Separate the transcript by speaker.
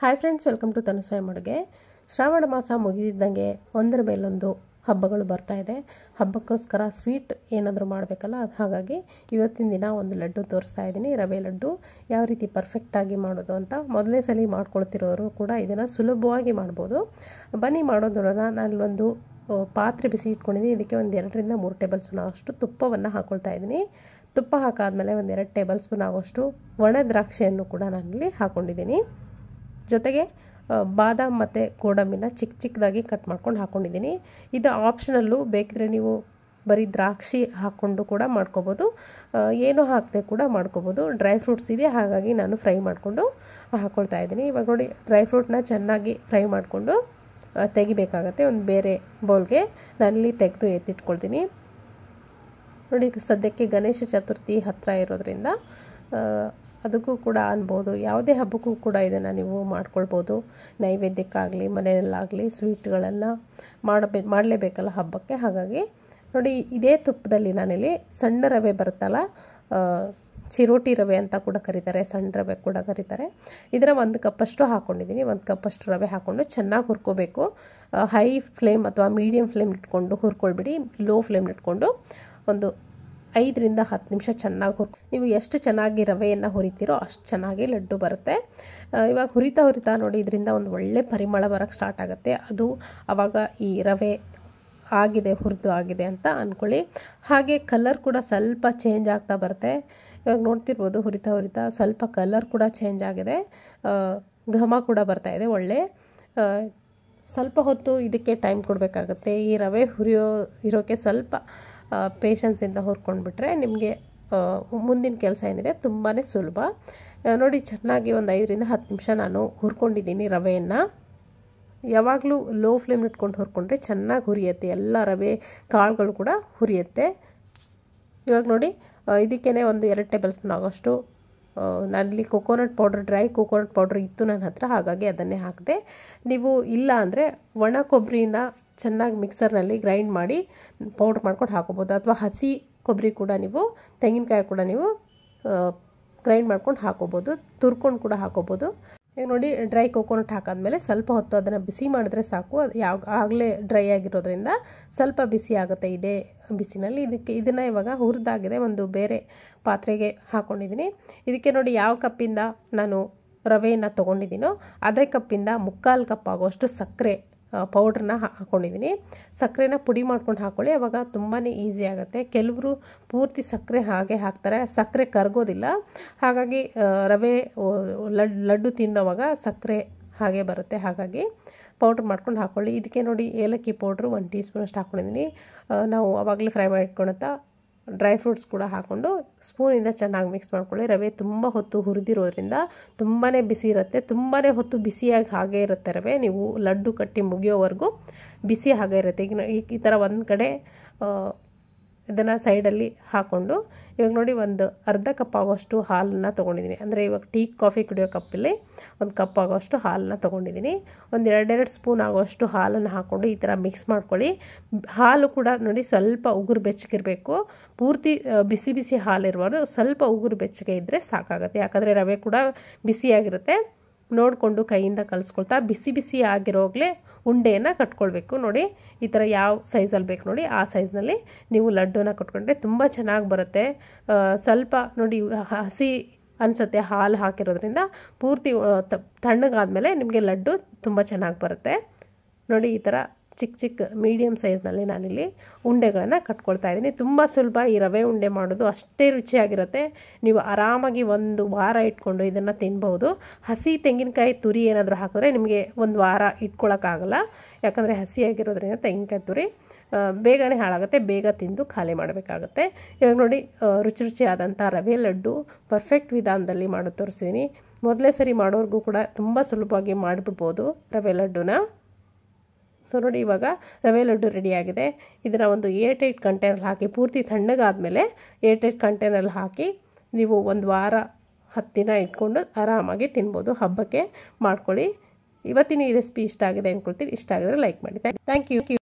Speaker 1: Hi friends, welcome to ತನು ಸ್ವಯಂ ಅಡುಗೆ. ಶ್ರಾವಣ ಮಾಸ ಮುಗಿದಿದ್ದಂಗೆ ಒಂದರ ಮೇಲೊಂದು ಹಬ್ಬಗಳು ಬರ್ತಾ ಇದೆ. ಹಬ್ಬಕ್ಕೋಸ್ಕರ ಸ್ವೀಟ್ ಏನಾದರೂ ಮಾಡಬೇಕಲ್ಲ, ಅದು ಹಾಗಾಗಿ ಇವತ್ತಿನ ದಿನ ಒಂದು ಲಡ್ಡು ತೋರಿಸ್ತಾ ಇದ್ದೀನಿ. ರವೆ ಲಡ್ಡು ಯಾವ ರೀತಿ ಪರ್ಫೆಕ್ಟಾಗಿ ಮಾಡೋದು ಅಂತ ಮೊದಲನೇ ಸಲ ಮಾಡ್ಕೊಳ್ತಿರೋರು ಕೂಡ ಇದನ್ನು ಸುಲಭವಾಗಿ ಮಾಡ್ಬೋದು. ಬನ್ನಿ ಮಾಡೋದೊಳಗೆ ನಾನೊಂದು ಪಾತ್ರೆ ಬಿಸಿ ಇಟ್ಕೊಂಡಿದ್ದೀನಿ. ಇದಕ್ಕೆ ಒಂದು 2 ರಿಂದ 3 ಟೇಬಲ್ ಸ್ಪೂನ್ ಆಗೋಷ್ಟು ತುಪ್ಪವನ್ನು ಹಾಕ್ಕೊಳ್ತಾ ಇದ್ದೀನಿ. ತುಪ್ಪ ಹಾಕಾದ್ಮೇಲೆ ಒಂದು 2 ಟೇಬಲ್ ಸ್ಪೂನ್ ಆಗೋಷ್ಟು ಒಣ ದ್ರಾಕ್ಷಿಯನ್ನು ಕೂಡ ನಾನಿಲ್ಲಿ ಹಾಕ್ಕೊಂಡಿದ್ದೀನಿ. ಜೊತೆಗೆ ಬಾದಾಮ್ ಮತ್ತು ಗೋಡಂಬಿನ ಚಿಕ್ಕ ಚಿಕ್ಕದಾಗಿ ಕಟ್ ಮಾಡ್ಕೊಂಡು ಹಾಕ್ಕೊಂಡಿದ್ದೀನಿ. ಇದು ಆಪ್ಷನಲ್ಲು, ಬೇಕಿದ್ರೆ ನೀವು ಬರೀ ದ್ರಾಕ್ಷಿ ಹಾಕ್ಕೊಂಡು ಕೂಡ ಮಾಡ್ಕೋಬೋದು, ಏನೂ ಹಾಕದೆ ಕೂಡ ಮಾಡ್ಕೋಬೋದು. ಡ್ರೈ ಫ್ರೂಟ್ಸ್ ಇದೆ, ಹಾಗಾಗಿ ನಾನು ಫ್ರೈ ಮಾಡಿಕೊಂಡು ಹಾಕ್ಕೊಳ್ತಾ ಇದ್ದೀನಿ. ಇವಾಗ ನೋಡಿ, ಡ್ರೈ ಫ್ರೂಟ್ನ ಚೆನ್ನಾಗಿ ಫ್ರೈ ಮಾಡಿಕೊಂಡು ತೆಗಿಬೇಕಾಗತ್ತೆ. ಒಂದು ಬೇರೆ ಬೌಲ್ಗೆ ನಾನಿಲ್ಲಿ ತೆಗೆದು ಎತ್ತಿಟ್ಕೊಳ್ತೀನಿ. ನೋಡಿ, ಸದ್ಯಕ್ಕೆ ಗಣೇಶ ಚತುರ್ಥಿ ಹತ್ತಿರ ಇರೋದ್ರಿಂದ ಅದಕ್ಕೂ ಕೂಡ ಅನ್ಬೋದು, ಯಾವುದೇ ಹಬ್ಬಕ್ಕೂ ಕೂಡ ಇದನ್ನು ನೀವು ಮಾಡ್ಕೊಳ್ಬೋದು. ನೈವೇದ್ಯಕ್ಕಾಗಲಿ ಮನೆಯಲ್ಲಾಗಲಿ ಸ್ವೀಟ್ಗಳನ್ನು ಮಾಡಲೇಬೇಕಲ್ಲ ಹಬ್ಬಕ್ಕೆ. ಹಾಗಾಗಿ ನೋಡಿ, ಇದೇ ತುಪ್ಪದಲ್ಲಿ ನಾನಿಲ್ಲಿ ಸಣ್ಣ ರವೆ ಬರುತ್ತಲ್ಲ, ಚಿರೋಟಿ ರವೆ ಅಂತ ಕೂಡ ಕರೀತಾರೆ, ಸಣ್ಣ ರವೆ ಕೂಡ ಕರೀತಾರೆ, ಇದರ 1 ಕಪ್ಪಷ್ಟು ಹಾಕ್ಕೊಂಡಿದ್ದೀನಿ. 1 ಕಪ್ಪಷ್ಟು ರವೆ ಹಾಕ್ಕೊಂಡು ಚೆನ್ನಾಗಿ ಹುರ್ಕೋಬೇಕು. ಹೈ ಫ್ಲೇಮ್ ಅಥವಾ ಮೀಡಿಯಮ್ ಫ್ಲೇಮ್ ಇಟ್ಕೊಂಡು ಹುರ್ಕೊಳ್ಬಿಡಿ. ಲೋ ಫ್ಲೇಮ್ ಇಟ್ಕೊಂಡು ಒಂದು 5 ರಿಂದ 10 ನಿಮಿಷ ಚೆನ್ನಾಗಿ ನೀವು ಎಷ್ಟು ಚೆನ್ನಾಗಿ ರವೆಯನ್ನು ಹುರಿತೀರೋ ಅಷ್ಟು ಚೆನ್ನಾಗಿ ಲಡ್ಡು ಬರುತ್ತೆ. ಇವಾಗ ಹುರಿತಾ ನೋಡಿ, ಇದರಿಂದ ಒಂದು ಒಳ್ಳೆ ಪರಿಮಳ ಬರೋಕ್ಕೆ ಸ್ಟಾರ್ಟ್ ಆಗುತ್ತೆ. ಅದು ಆವಾಗ ಈ ರವೆ ಆಗಿದೆ, ಹುರಿದು ಆಗಿದೆ ಅಂತ ಅಂದ್ಕೊಳ್ಳಿ. ಹಾಗೆ ಕಲರ್ ಕೂಡ ಸ್ವಲ್ಪ ಚೇಂಜ್ ಆಗ್ತಾ ಬರುತ್ತೆ. ಇವಾಗ ನೋಡ್ತಿರ್ಬೋದು, ಹುರಿತಾ ಸ್ವಲ್ಪ ಕಲರ್ ಕೂಡ ಚೇಂಜ್ ಆಗಿದೆ, ಘಮ ಕೂಡ ಬರ್ತಾ ಇದೆ ಒಳ್ಳೆ. ಸ್ವಲ್ಪ ಹೊತ್ತು ಇದಕ್ಕೆ ಟೈಮ್ ಕೊಡಬೇಕಾಗತ್ತೆ. ಈ ರವೆ ಇರೋಕ್ಕೆ ಸ್ವಲ್ಪ ಪೇಷನ್ಸಿಂದ ಹುರ್ಕೊಂಡ್ಬಿಟ್ರೆ ನಿಮಗೆ ಮುಂದಿನ ಕೆಲಸ ಏನಿದೆ ತುಂಬಾ ಸುಲಭ. ನೋಡಿ, ಚೆನ್ನಾಗಿ ಒಂದು 5 ರಿಂದ 10 ನಿಮಿಷ ನಾನು ಹುರ್ಕೊಂಡಿದ್ದೀನಿ ರವೆಯನ್ನು. ಯಾವಾಗಲೂ ಲೋ ಫ್ಲೇಮ್ ಇಟ್ಕೊಂಡು ಹುರ್ಕೊಂಡ್ರೆ ಚೆನ್ನಾಗಿ ಹುರಿಯುತ್ತೆ, ಎಲ್ಲ ರವೆ ಕಾಳುಗಳು ಕೂಡ ಹುರಿಯುತ್ತೆ. ಇವಾಗ ನೋಡಿ, ಇದಕ್ಕೇ ಒಂದು 2 ಟೇಬಲ್ ಸ್ಪೂನ್ ಆಗೋಷ್ಟು ನಾನಲ್ಲಿ coconut powder, dry coconut powder ಇತ್ತು ನನ್ನ ಹತ್ರ, ಹಾಗಾಗಿ ಅದನ್ನೇ ಹಾಕಿದೆ. ನೀವು ಇಲ್ಲ ಅಂದರೆ ಒಣ ಕೊಬ್ಬರಿನ ಚೆನ್ನಾಗಿ ಮಿಕ್ಸರ್ನಲ್ಲಿ ಗ್ರೈಂಡ್ ಮಾಡಿ ಪೌಡ್ರ್ ಮಾಡ್ಕೊಂಡು ಹಾಕೋಬೋದು, ಅಥವಾ ಹಸಿ ಕೊಬ್ಬರಿ ಕೂಡ ನೀವು, ತೆಂಗಿನಕಾಯಿ ಕೂಡ ನೀವು ಗ್ರೈಂಡ್ ಮಾಡ್ಕೊಂಡು ಹಾಕೋಬೋದು, ತುರ್ಕೊಂಡು ಕೂಡ ಹಾಕೋಬೋದು. ಈಗ ನೋಡಿ, ಡ್ರೈ ಕೊಕೊನಟ್ ಹಾಕಾದ್ಮೇಲೆ ಸ್ವಲ್ಪ ಹೊತ್ತು ಅದನ್ನು ಬಿಸಿ ಮಾಡಿದ್ರೆ ಸಾಕು. ಅದು ಆಗಲೇ ಡ್ರೈ ಆಗಿರೋದ್ರಿಂದ ಸ್ವಲ್ಪ ಬಿಸಿ ಆಗುತ್ತೆ ಇದೇ ಬಿಸಿನಲ್ಲಿ. ಇದನ್ನು ಇವಾಗ ಹುರಿದಾಗಿದೆ ಒಂದು ಬೇರೆ ಪಾತ್ರೆಗೆ ಹಾಕ್ಕೊಂಡಿದ್ದೀನಿ. ಇದಕ್ಕೆ ನೋಡಿ, ಯಾವ ಕಪ್ಪಿಂದ ನಾನು ರವೆಯನ್ನು ತೊಗೊಂಡಿದ್ದೀನೋ ಅದೇ ಕಪ್ಪಿಂದ 3/4 ಕಪ್ ಆಗೋಷ್ಟು ಸಕ್ಕರೆ ಪೌಡ್ರನ್ನ ಹಾಕ್ಕೊಂಡಿದ್ದೀನಿ. ಸಕ್ಕರೆನ ಪುಡಿ ಮಾಡ್ಕೊಂಡು ಹಾಕ್ಕೊಳ್ಳಿ, ಆವಾಗ ತುಂಬಾ ಈಸಿ ಆಗುತ್ತೆ. ಕೆಲವರು ಪೂರ್ತಿ ಸಕ್ಕರೆ ಹಾಗೆ ಹಾಕ್ತಾರೆ, ಸಕ್ಕರೆ ಕರಗೋದಿಲ್ಲ. ಹಾಗಾಗಿ ರವೆ ಲಡ್ಡು ತಿನ್ನೋವಾಗ ಸಕ್ಕರೆ ಹಾಗೆ ಬರುತ್ತೆ, ಹಾಗಾಗಿ ಪೌಡ್ರ್ ಮಾಡ್ಕೊಂಡು ಹಾಕ್ಕೊಳ್ಳಿ. ಇದಕ್ಕೆ ನೋಡಿ, ಏಲಕ್ಕಿ ಪೌಡ್ರು 1 ಟೀ ಸ್ಪೂನ್ ಅಷ್ಟು ಹಾಕ್ಕೊಂಡಿದ್ದೀನಿ. ನಾವು ಆವಾಗಲೇ ಫ್ರೈ ಮಾಡಿ ಇಟ್ಕೊಳತ್ತ ಡ್ರೈ ಫ್ರೂಟ್ಸ್ ಕೂಡ ಹಾಕ್ಕೊಂಡು ಸ್ಪೂನಿಂದ ಚೆನ್ನಾಗಿ ಮಿಕ್ಸ್ ಮಾಡ್ಕೊಳ್ಳಿ. ರವೆ ತುಂಬ ಹೊತ್ತು ಹುರಿದಿರೋದ್ರಿಂದ ತುಂಬಾ ಬಿಸಿ ಇರುತ್ತೆ, ತುಂಬಾ ಹೊತ್ತು ಬಿಸಿಯಾಗಿ ಹಾಗೇ ಇರುತ್ತೆ ರವೆ. ನೀವು ಲಡ್ಡು ಕಟ್ಟಿ ಮುಗಿಯೋವರೆಗೂ ಬಿಸಿ ಹಾಗೇ ಇರುತ್ತೆ. ಈಗ ಈ ಥರ ಒಂದು ಕಡೆ ಇದನ್ನು ಸೈಡಲ್ಲಿ ಹಾಕ್ಕೊಂಡು, ಇವಾಗ ನೋಡಿ, ಒಂದು ಅರ್ಧ ಕಪ್ ಆಗೋಷ್ಟು ಹಾಲನ್ನು ತೊಗೊಂಡಿದ್ದೀನಿ. ಅಂದರೆ ಇವಾಗ ಟೀ ಕಾಫಿ ಕುಡಿಯೋ ಕಪ್ಪಲ್ಲಿ 1 ಕಪ್ ಆಗೋಷ್ಟು ಹಾಲನ್ನು ತೊಗೊಂಡಿದ್ದೀನಿ. ಒಂದು 2 ಸ್ಪೂನ್ ಆಗೋಷ್ಟು ಹಾಲನ್ನು ಹಾಕ್ಕೊಂಡು ಈ ಥರ ಮಿಕ್ಸ್ ಮಾಡ್ಕೊಳ್ಳಿ. ಹಾಲು ಕೂಡ ನೋಡಿ, ಸ್ವಲ್ಪ ಉಗುರು ಬೆಚ್ಚಗಿರಬೇಕು, ಪೂರ್ತಿ ಬಿಸಿ ಹಾಲಿರಬಾರ್ದು, ಸ್ವಲ್ಪ ಉಗುರು ಬೆಚ್ಚಗೆ ಇದ್ದರೆ ಸಾಕಾಗುತ್ತೆ. ಯಾಕಂದರೆ ರವೆ ಕೂಡ ಬಿಸಿಯಾಗಿರುತ್ತೆ. ನೋಡಿಕೊಂಡು ಕೈಯಿಂದ ಕಲಿಸ್ಕೊಳ್ತಾ ಬಿಸಿ ಆಗಿರೋಗ್ಲೇ ಉಂಡೆಯನ್ನು ಕಟ್ಕೊಳ್ಬೇಕು. ನೋಡಿ, ಈ ಥರ ಯಾವ ಸೈಜಲ್ಲಿ ಬೇಕು ನೋಡಿ, ಆ ಸೈಜ್ನಲ್ಲಿ ನೀವು ಲಡ್ಡುನ ಕಟ್ಕೊಂಡ್ರೆ ತುಂಬ ಚೆನ್ನಾಗಿ ಬರುತ್ತೆ. ಸ್ವಲ್ಪ ನೋಡಿ, ಹಸಿ ಅನಿಸುತ್ತೆ ಹಾಲು ಹಾಕಿರೋದ್ರಿಂದ. ಪೂರ್ತಿ ತಣ್ಣಗಾದ್ಮೇಲೆ ನಿಮಗೆ ಲಡ್ಡು ತುಂಬ ಚೆನ್ನಾಗಿ ಬರುತ್ತೆ. ನೋಡಿ, ಈ ಥರ ಚಿಕ್ಕ ಮೀಡಿಯಮ್ ಸೈಜ್ನಲ್ಲಿ ನಾನಿಲ್ಲಿ ಉಂಡೆಗಳನ್ನು ಕಟ್ಕೊಳ್ತಾ ಇದ್ದೀನಿ. ತುಂಬ ಸುಲಭ ಈ ರವೆ ಉಂಡೆ ಮಾಡೋದು, ಅಷ್ಟೇ ರುಚಿಯಾಗಿರುತ್ತೆ. ನೀವು ಆರಾಮಾಗಿ 1 ವಾರ ಇಟ್ಕೊಂಡು ಇದನ್ನು ತಿನ್ಬೋದು. ಹಸಿ ತೆಂಗಿನಕಾಯಿ ತುರಿ ಏನಾದರೂ ಹಾಕಿದ್ರೆ ನಿಮಗೆ 1 ವಾರ ಇಟ್ಕೊಳ್ಳೋಕ್ಕಾಗಲ್ಲ, ಯಾಕಂದರೆ ಹಸಿಯಾಗಿರೋದ್ರಿಂದ ತೆಂಗಿನಕಾಯಿ ತುರಿ ಬೇಗನೆ ಹಾಳಾಗುತ್ತೆ, ಬೇಗ ತಿಂದು ಖಾಲಿ ಮಾಡಬೇಕಾಗತ್ತೆ. ಇವಾಗ ನೋಡಿ, ರುಚಿಯಾದಂಥ ರವೆ ಲಡ್ಡು ಪರ್ಫೆಕ್ಟ್ ವಿಧಾನದಲ್ಲಿ ಮಾಡೋದು ತೋರಿಸಿದ್ದೀನಿ. ಮೊದಲೇ ಸರಿ ಮಾಡೋರ್ಗೂ ಕೂಡ ತುಂಬ ಸುಲಭವಾಗಿ ಮಾಡಿಬಿಡ್ಬೋದು ರವೆ ಲಡ್ಡುನ. ಸೊ ನೋಡಿ, ಇವಾಗ ರವೆ ಲಡ್ಡು ರೆಡಿಯಾಗಿದೆ. ಇದನ್ನು ಒಂದು ಏರ್ಟೈಟ್ ಕಂಟೈನಲ್ಲಿ ಹಾಕಿ, ಪೂರ್ತಿ ತಣ್ಣಗಾದ್ಮೇಲೆ ಏರ್ಟೈಟ್ ಕಂಟೈನಲ್ಲಿ ಹಾಕಿ ನೀವು 1 ವಾರ 10 ದಿನ ಇಟ್ಕೊಂಡು ಆರಾಮಾಗಿ ತಿನ್ಬೋದು. ಹಬ್ಬಕ್ಕೆ ಮಾಡ್ಕೊಳ್ಳಿ. ಇವತ್ತಿನ ಈ ರೆಸಿಪಿ ಇಷ್ಟ ಆಗಿದೆ ಅಂದ್ಕೊಳ್ತೀನಿ. ಇಷ್ಟ ಆಗಿದ್ರೆ ಲೈಕ್ ಮಾಡಿ. Thank you.